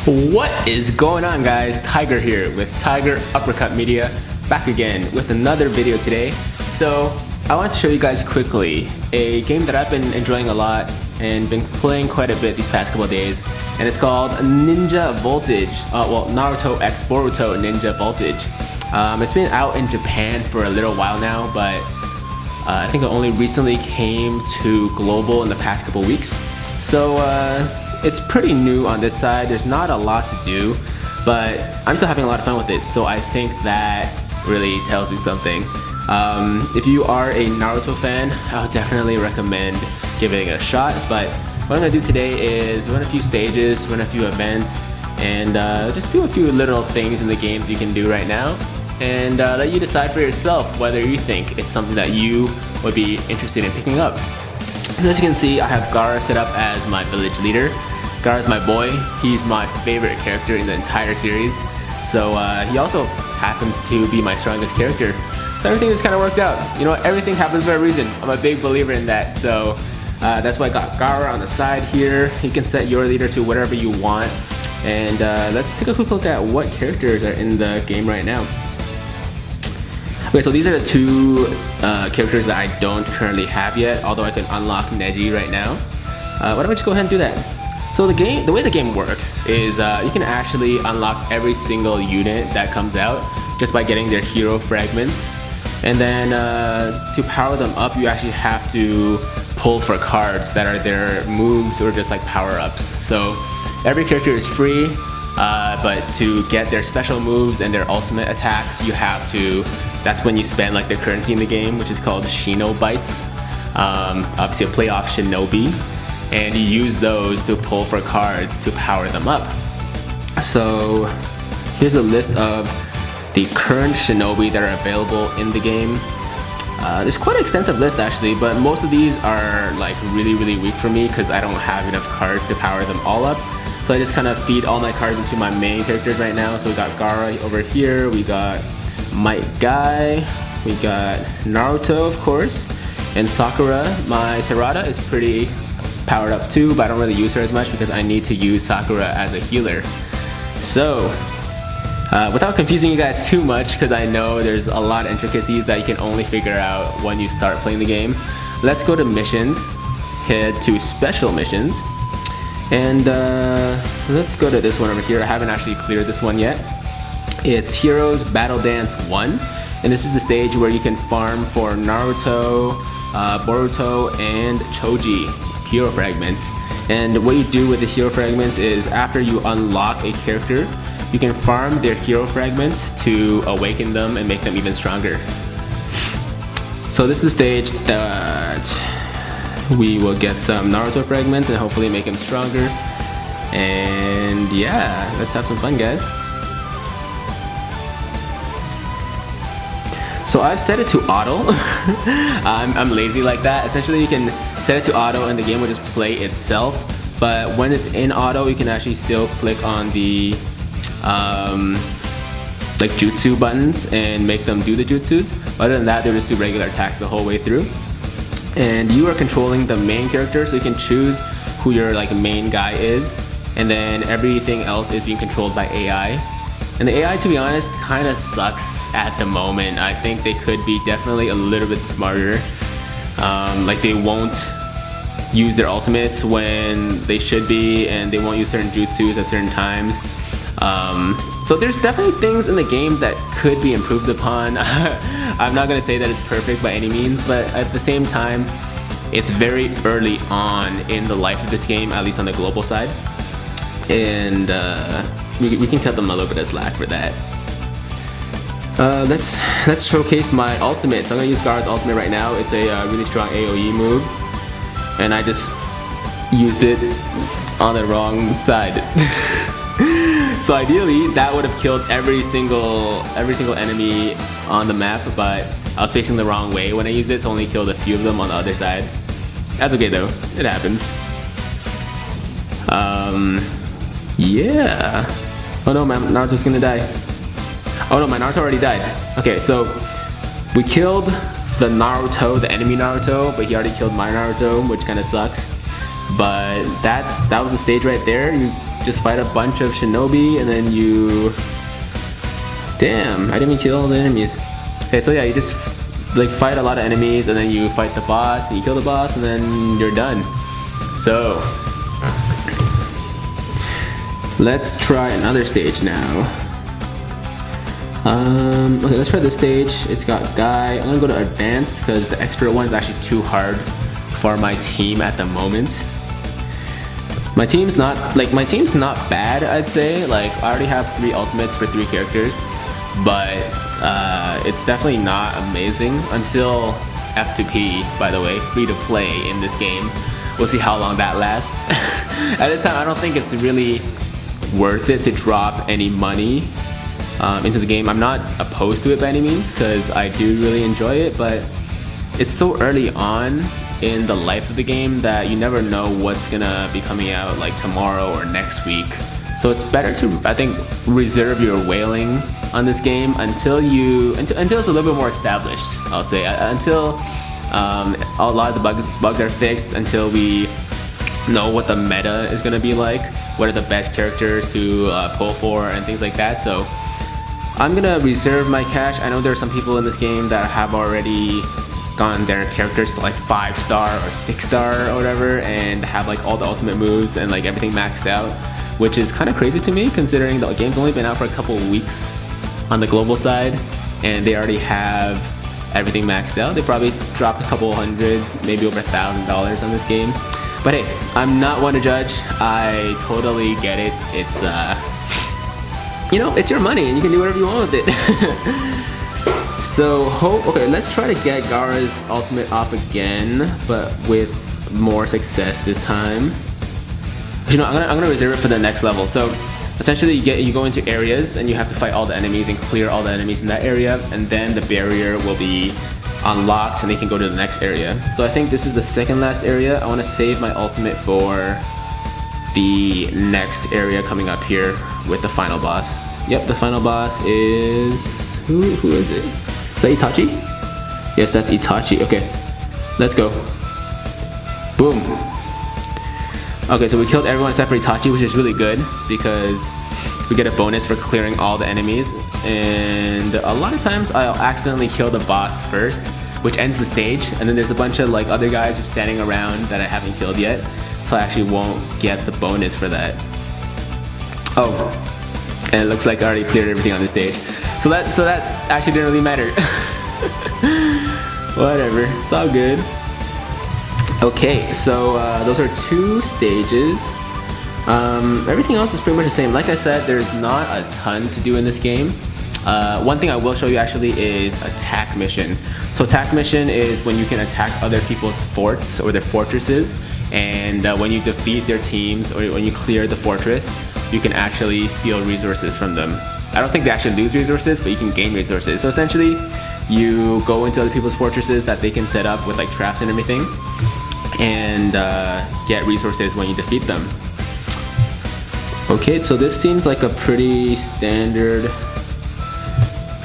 What is going on, guys? Tiger here with Tiger Uppercut Media, back again with another video today. So I want to show you guys quickly a game that I've been enjoying a lot and been playing quite a bit these past couple of days, and it's called Ninja Voltage. Naruto x Boruto Ninja Voltage. It's been out in Japan for a little while now, but I think it only recently came to global in the past couple weeks. So it's pretty new on this side. There's not a lot to do, but I'm still having a lot of fun with it. So I think that really tells you something. If you are a Naruto fan, I would definitely recommend giving it a shot. But what I'm gonna do today is run a few stages, run a few events, and just do a few little things in the game that you can do right now, and let you decide for yourself whether you think it's something that you would be interested in picking up. As you can see, I have Gaara set up as my village leader. Gaara's my boy. He's my favorite character in the entire series. So he also happens to be my strongest character. So everything just kind of worked out. You know what? Everything happens for a reason. I'm a big believer in that. So that's why I got Gaara on the side here. You can set your leader to whatever you want. And let's take a quick look at what characters are in the game right now. Okay, so these are the two characters that I don't currently have yet, although I can unlock Neji right now. Why don't we just go ahead and do that? So the way the game works is you can actually unlock every single unit that comes out just by getting their hero fragments. And then to power them up, you actually have to pull for cards that are their moves or just like power-ups. So every character is free, but to get their special moves and their ultimate attacks, you have to, that's when you spend like the currency in the game, which is called Shino Bites. Obviously a playoff Shinobi. And you use those to pull for cards to power them up. So here's a list of the current Shinobi that are available in the game. There's quite an extensive list actually, but most of these are like really weak for me because I don't have enough cards to power them all up. So I just kind of feed all my cards into my main characters right now. So we got Gaara over here, we got Might Guy, we got Naruto of course, and Sakura. My Sarada is pretty powered up too, but I don't really use her as much because I need to use Sakura as a healer. So without confusing you guys too much, because I know there's a lot of intricacies that you can only figure out when you start playing the game, let's go to missions, head to special missions, and let's go to this one over here. I haven't actually cleared this one yet. It's Heroes Battle Dance 1, and this is the stage where you can farm for Naruto, Boruto, and Choji hero fragments. And what you do with the hero fragments is after you unlock a character, you can farm their hero fragments to awaken them and make them even stronger. So this is the stage that we will get some Naruto fragments and hopefully make him stronger. And yeah, let's have some fun, guys. So I've set it to auto. I'm lazy like that. Essentially you can set it to auto and the game will just play itself. But when it's in auto, you can actually still click on the like jutsu buttons and make them do the jutsus. Other than that, they'll just do regular attacks the whole way through. And you are controlling the main character, so you can choose who your like main guy is. And then everything else is being controlled by AI. And the AI, to be honest, kind of sucks at the moment. I think they could be definitely a little bit smarter. Like they won't use their ultimates when they should be, and they won't use certain jutsus at certain times. So there's definitely things in the game that could be improved upon. I'm not gonna say that it's perfect by any means, but at the same time, it's very early on in the life of this game, at least on the global side. And we can cut them a little bit of slack for that. Let's showcase my ultimate. So I'm gonna use Gaara's ultimate right now. It's a really strong AoE move, and I just used it on the wrong side. So ideally, that would have killed every single enemy on the map, but I was facing the wrong way when I used it, so only killed a few of them on the other side. That's okay though. It happens. Yeah. Oh no, Naruto's gonna die. Oh no, my Naruto already died. Okay, so we killed the Naruto, the enemy Naruto, but he already killed my Naruto, which kind of sucks. But that was the stage right there. You just fight a bunch of shinobi, and then you... Damn, I didn't even kill all the enemies. Okay, so yeah, you just like fight a lot of enemies, and then you fight the boss, and you kill the boss, and then you're done. So let's try another stage now. Okay, let's try this stage. It's got Guy. I'm gonna go to advanced because the expert one is actually too hard for my team at the moment. My team's not bad, I'd say. Like, I already have 3 ultimates for 3 characters, but it's definitely not amazing. I'm still F2P, by the way, free to play in this game. We'll see how long that lasts. At this time, I don't think it's really worth it to drop any money into the game. I'm not opposed to it by any means because I do really enjoy it, but it's so early on in the life of the game that you never know what's gonna be coming out like tomorrow or next week. So it's better to, I think, reserve your whaling on this game until it's a little bit more established, I'll say. Until a lot of the bugs are fixed, until we know what the meta is gonna be like, what are the best characters to pull for and things like that. So I'm gonna reserve my cash. I know there are some people in this game that have already gotten their characters to like 5-star or 6-star or whatever, and have like all the ultimate moves and like everything maxed out, which is kind of crazy to me considering the game's only been out for a couple of weeks on the global side, and they already have everything maxed out. They probably dropped a couple hundred, maybe over $1,000 on this game. But hey, I'm not one to judge. I totally get it. It's you know, it's your money and you can do whatever you want with it. So okay, let's try to get Gaara's ultimate off again, but with more success this time. You know, I'm gonna reserve it for the next level. So essentially you go into areas and you have to fight all the enemies and clear all the enemies in that area, and then the barrier will be unlocked and they can go to the next area. So I think this is the second last area. I want to save my ultimate for the next area coming up here with the final boss. Yep, the final boss is... who is it? Is that Itachi? Yes, that's Itachi. Okay, let's go. Boom. Okay, so we killed everyone except for Itachi, which is really good because we get a bonus for clearing all the enemies. And a lot of times I'll accidentally kill the boss first, which ends the stage, and then there's a bunch of like other guys who are standing around that I haven't killed yet, so I actually won't get the bonus for that. Oh, and it looks like I already cleared everything on this stage. So that actually didn't really matter. Whatever, it's all good. Okay, so those are 2 stages. Everything else is pretty much the same. Like I said, there's not a ton to do in this game. One thing I will show you actually is attack mission. So attack mission is when you can attack other people's forts or their fortresses, and when you defeat their teams or when you clear the fortress, you can actually steal resources from them. I don't think they actually lose resources, but you can gain resources. So essentially, you go into other people's fortresses that they can set up with like traps and everything, and get resources when you defeat them. Okay, so this seems like a pretty standard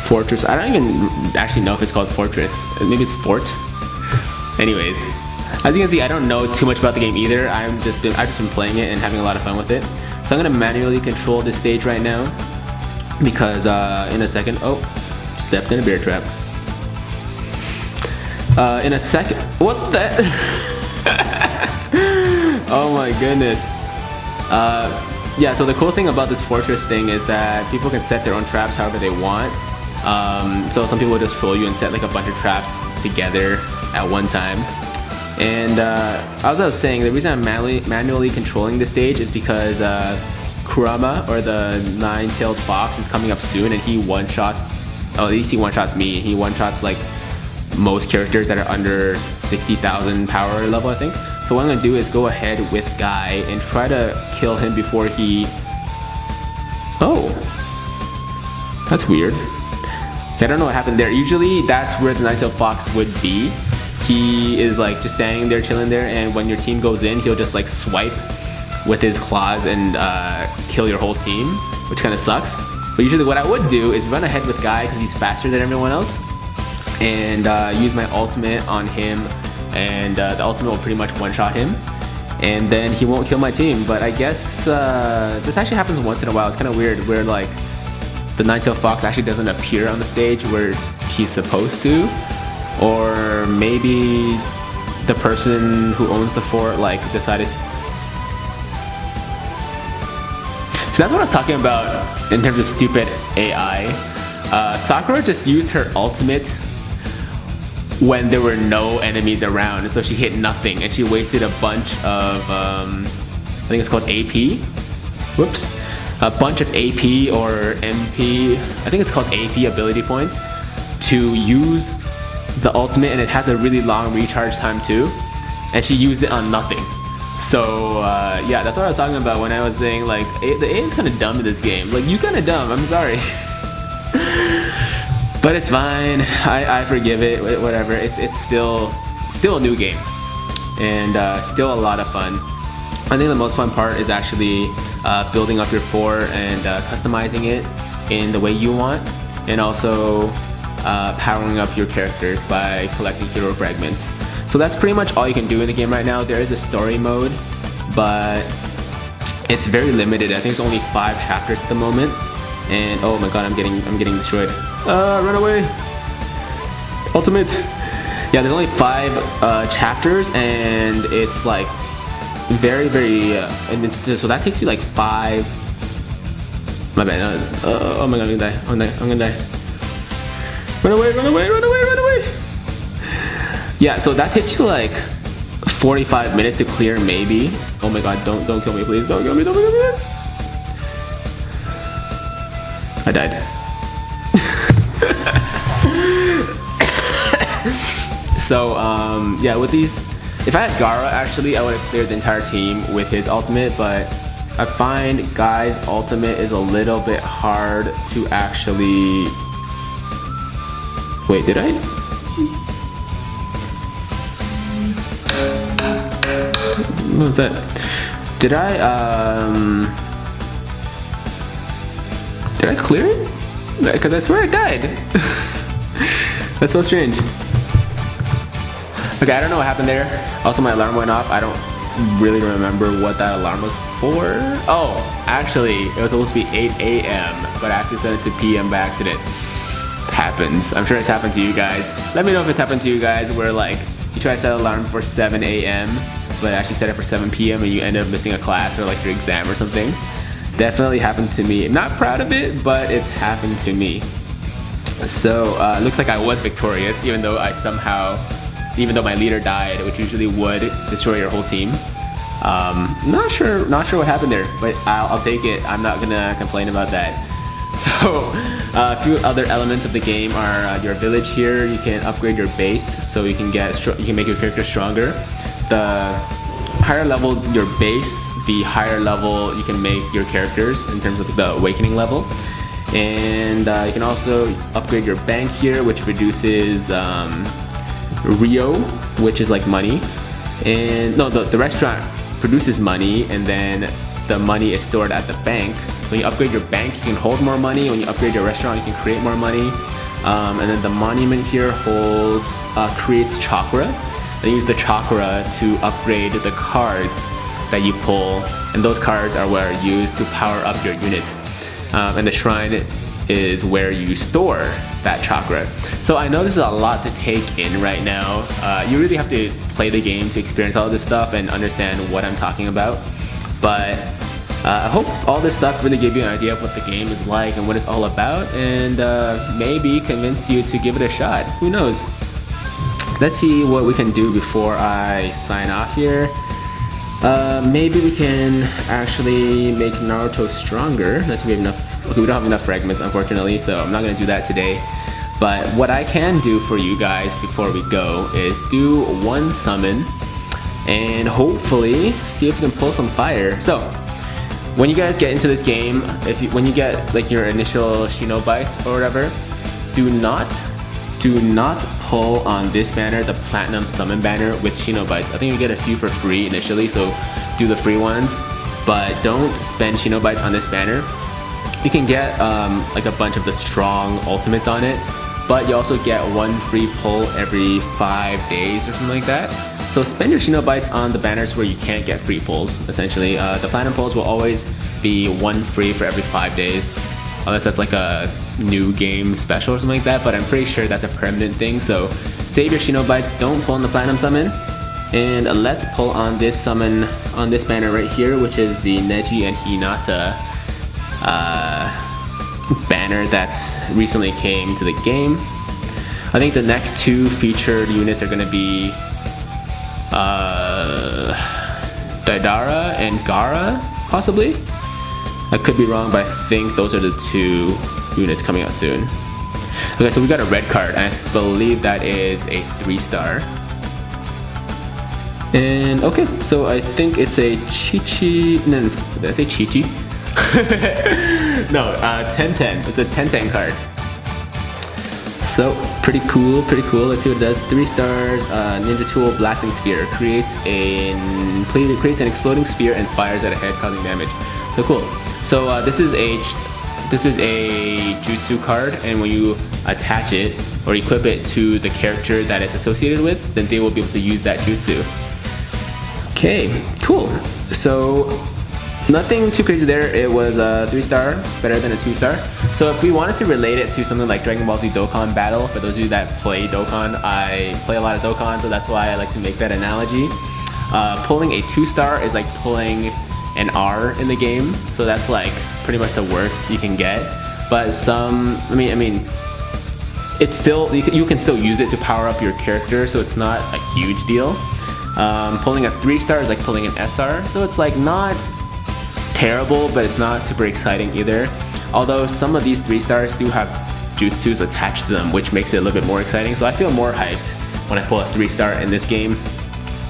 fortress. I don't even actually know if it's called fortress. Maybe it's fort. Anyways, as you can see, I don't know too much about the game either. I've just been playing it and having a lot of fun with it. So I'm gonna manually control this stage right now because in a second, oh, stepped in a bear trap. In a second, what the? Oh my goodness. Yeah, so the cool thing about this fortress thing is that people can set their own traps however they want. So some people will just troll you and set like a bunch of traps together at one time. And as I was saying, the reason I'm manually controlling this stage is because Kurama, or the 9-tailed fox, is coming up soon, and he one-shots, at least he one-shots me. He one-shots like most characters that are under 60,000 power level, I think. So what I'm gonna do is go ahead with Guy and try to kill him before he... Oh, that's weird. Okay, I don't know what happened there. Usually that's where the 9-tailed fox would be. He is like just standing there, chilling there, and when your team goes in, he'll just like swipe with his claws and kill your whole team, which kind of sucks. But usually what I would do is run ahead with Guy because he's faster than everyone else, and use my ultimate on him, and the ultimate will pretty much one-shot him. and then he won't kill my team. But I guess this actually happens once in a while. It's kind of weird where like the Nine-Tailed Fox actually doesn't appear on the stage where he's supposed to, or maybe the person who owns the fort like decided. So that's what I was talking about in terms of stupid AI. Sakura just used her ultimate when there were no enemies around, so she hit nothing, and she wasted a bunch of, I think it's called AP. Whoops. A bunch of AP or MP, I think it's called AP ability points, to use the ultimate, and it has a really long recharge time too, and she used it on nothing. So yeah, that's what I was talking about when I was saying like the AI is kind of dumb in this game. Like, you kind of dumb, I'm sorry. But it's fine, I forgive it, whatever. It's still a new game, and still a lot of fun. I think the most fun part is actually building up your fort and customizing it in the way you want, and also powering up your characters by collecting hero fragments. So that's pretty much all you can do in the game right now. There is a story mode, but it's very limited. I think it's only 5 chapters at the moment, and oh my god, I'm getting destroyed. Run away! Ultimate! Yeah, there's only 5 chapters, and it's like very, so that takes you like 5. My bad. Oh my god, I'm gonna die. Run away! Yeah, so that takes you like 45 minutes to clear, maybe. Oh my god, don't kill me, please. Don't kill me. I died. So yeah, with these, if I had Gaara, actually I would have cleared the entire team with his ultimate, but I find Guy's ultimate is a little bit hard to actually... Wait, did I? What was that? Did I clear it? Because I swear I died. That's so strange. Okay, I don't know what happened there. Also, my alarm went off. I don't really remember what that alarm was for. Oh, actually, it was supposed to be 8 a.m., but I actually set it to p.m. by accident. Happens. I'm sure it's happened to you guys. Let me know if it's happened to you guys where like you try to set an alarm for 7 a.m. but actually set it for 7 p.m. and you end up missing a class or like your exam or something. Definitely happened to me. I'm not proud of it, but it's happened to me. So it looks like I was victorious, even though my leader died, which usually would destroy your whole team. Not sure what happened there, but I'll take it. I'm not gonna complain about that. So a few other elements of the game are your village here. You can upgrade your base, so you can make your character stronger. The higher level your base, the higher level you can make your characters in terms of the awakening level. And you can also upgrade your bank here, which reduces Rio, which is like money. And no, the restaurant produces money, and then the money is stored at the bank. So when you upgrade your bank, you can hold more money. When you upgrade your restaurant, you can create more money. And then the monument here creates chakra. And you use the chakra to upgrade the cards that you pull, and those cards are what are used to power up your units. And the shrine is where you store that chakra. So I know this is a lot to take in right now. You really have to play the game to experience all this stuff and understand what I'm talking about. But I hope all this stuff really gave you an idea of what the game is like and what it's all about, and maybe convinced you to give it a shot. Who knows? Let's see what we can do before I sign off here. Maybe we can actually make Naruto stronger. Let's see if we have enough. Okay, we don't have enough fragments, unfortunately, so I'm not going to do that today. But what I can do for you guys before we go is do one summon and hopefully see if we can pull some fire. So when you guys get into this game, when you get like your initial Shinobite or whatever, do not pull on this banner, the Platinum Summon banner with Shinobites. I think you get a few for free initially, so do the free ones, but don't spend Shinobites on this banner. You can get like a bunch of the strong ultimates on it, but you also get one free pull every 5 days or something like that. So spend your Shinobites on the banners where you can't get free pulls, essentially. The platinum pulls will always be 1 free for every 5 days, unless that's like a new game special or something like that, but I'm pretty sure that's a permanent thing. So save your Shinobites, don't pull on the platinum summon, and let's pull on this summon on this banner right here, which is the Neji and Hinata banner that's recently came to the game. I think the next 2 featured units are going to be Daidara and Gaara, possibly. I could be wrong, but I think those are the 2 units coming out soon. Okay, so we got a red card, and I believe that is a 3-star. And okay, so I think it's a Chi-Chi. No, did I say Chi-Chi? No, 10-10. It's a 10-10 card. So pretty cool, pretty cool. Let's see what it does. 3 stars. Ninja Tool Blasting Sphere creates an exploding sphere and fires at a head, causing damage. So cool. So this is a jutsu card, and when you attach it or equip it to the character that it's associated with, then they will be able to use that jutsu. Okay, cool. So nothing too crazy there. It was a 3-star, better than a 2-star. So if we wanted to relate it to something like Dragon Ball Z Dokkan Battle, for those of you that play Dokkan, I play a lot of Dokkan, so that's why I like to make that analogy. Pulling a 2-star is like pulling an R in the game, so that's like pretty much the worst you can get. But I mean, it's still you can still use it to power up your character, so it's not a huge deal. Pulling a 3-star is like pulling an SR, so it's like not terrible, but it's not super exciting either. Although some of these 3-stars do have jutsus attached to them, which makes it a little bit more exciting. So I feel more hyped when I pull a 3-star in this game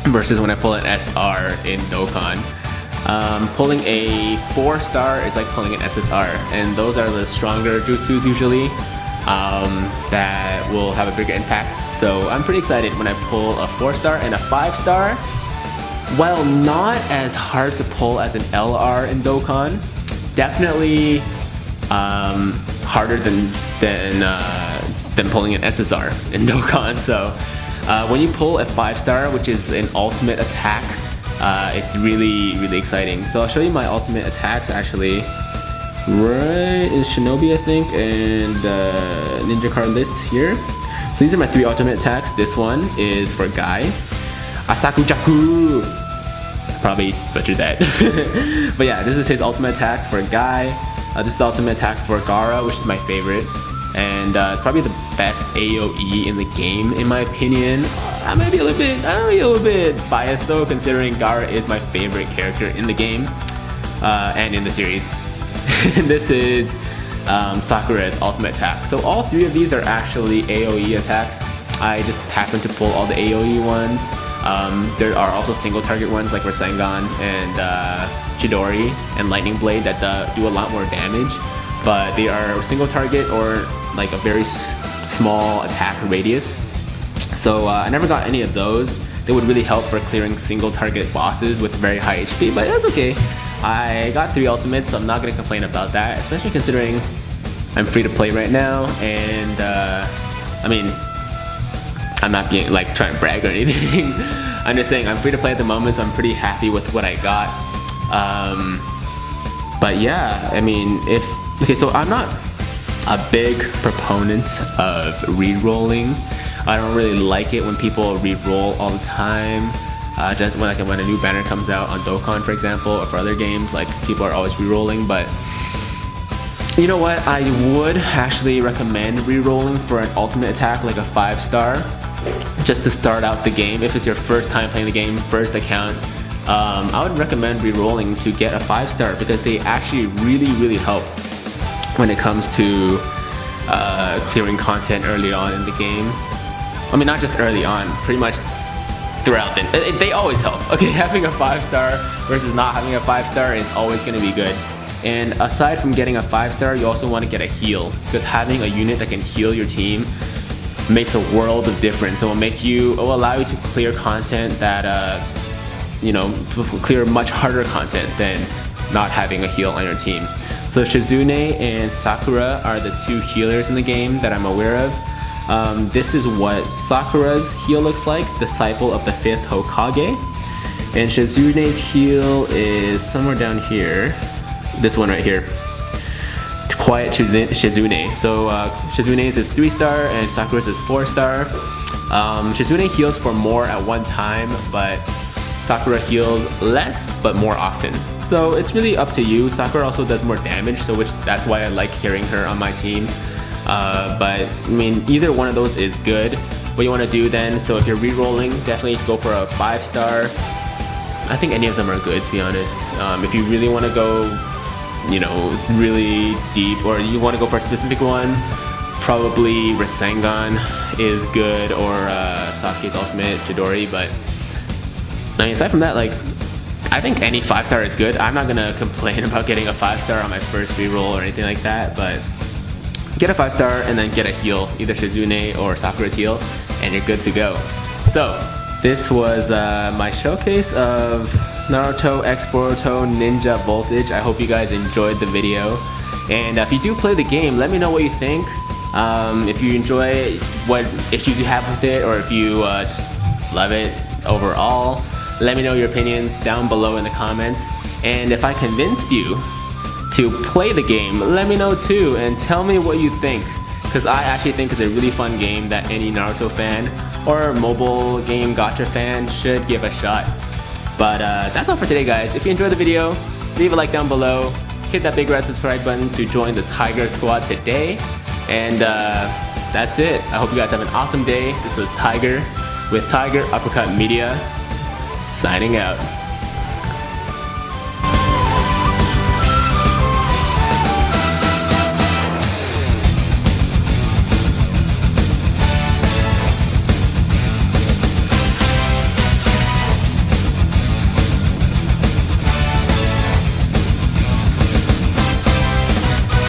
versus when I pull an SR in Dokkan. Pulling a 4-star is like pulling an SSR, and those are the stronger jutsus usually that will have a bigger impact. So I'm pretty excited when I pull a 4-star and a 5-star. While not as hard to pull as an LR in Dokkan, definitely harder than pulling an SSR in Dokkan. So when you pull a 5-star, which is an ultimate attack, it's really exciting. So I'll show you my ultimate attacks actually. Right in Shinobi, I think, and Ninja card list here. So these are my 3 ultimate attacks. This one is for Guy. Asakujaku! Probably butchered that. But yeah, this is his ultimate attack for Guy. This is the ultimate attack for Gaara, which is my favorite. And probably the best AoE in the game, in my opinion. I might be a little bit biased though, considering Gaara is my favorite character in the game and in the series. This is Sakura's ultimate attack. So all 3 of these are actually AoE attacks. I just happen to pull all the AoE ones. There are also single target ones like Rasengan and Chidori and Lightning Blade that do a lot more damage, but they are single target or like a very small attack radius. So I never got any of those. They would really help for clearing single target bosses with very high HP, but that's okay. I got 3 ultimates, so I'm not going to complain about that, especially considering I'm free to play right now, and I mean, I'm not being like trying to brag or anything. I'm just saying I'm free to play at the moment, so I'm pretty happy with what I got. But yeah, I mean, so I'm not a big proponent of re-rolling. I don't really like it when people re-roll all the time. Just when a new banner comes out on Dokkan, for example, or for other games, like people are always re-rolling. But you know what? I would actually recommend re-rolling for an ultimate attack, like a 5-star, just to start out the game. If it's your first time playing the game, first account, I would recommend re-rolling to get a 5-star because they actually really help when it comes to clearing content early on in the game. I mean, not just early on, pretty much throughout. They always help. Okay, having a 5-star versus not having a 5-star is always going to be good. And aside from getting a 5-star, you also want to get a heal, because having a unit that can heal your team makes a world of difference. It will allow you to clear content that clear much harder content than not having a heal on your team. So Shizune and Sakura are the 2 healers in the game that I'm aware of. This is what Sakura's heal looks like, disciple of the 5th Hokage. And Shizune's heal is somewhere down here. This one right here. Quiet Shizune. So Shizune's is 3-star and Sakura's is 4-star. Shizune heals for more at one time, but Sakura heals less but more often. So it's really up to you. Sakura also does more damage, so that's why I like carrying her on my team. But I mean, either one of those is good. What you want to do then, so if you're re-rolling, definitely go for a 5-star. I think any of them are good, to be honest. If you really want to go, you know, really deep, or you want to go for a specific one, probably Rasengan is good, or Sasuke's ultimate, Chidori. But I mean, aside from that, like, I think any 5-star is good. I'm not gonna complain about getting a 5-star on my first reroll or anything like that, but get a 5-star and then get a heal, either Shizune or Sakura's heal, and you're good to go. So this was my showcase of Naruto X Boruto Ninja Voltage. I hope you guys enjoyed the video, and if you do play the game, let me know what you think. If you enjoy what issues you have with it, or if you just love it overall, let me know your opinions down below in the comments. And if I convinced you to play the game, let me know too, and tell me what you think, because I actually think it's a really fun game that any Naruto fan or mobile game gacha fan should give a shot. But that's all for today, guys. If you enjoyed the video, leave a like down below, hit that big red subscribe button to join the Tiger Squad today, and that's it. I hope you guys have an awesome day. This was Tiger with Tiger Uppercut Media, signing out.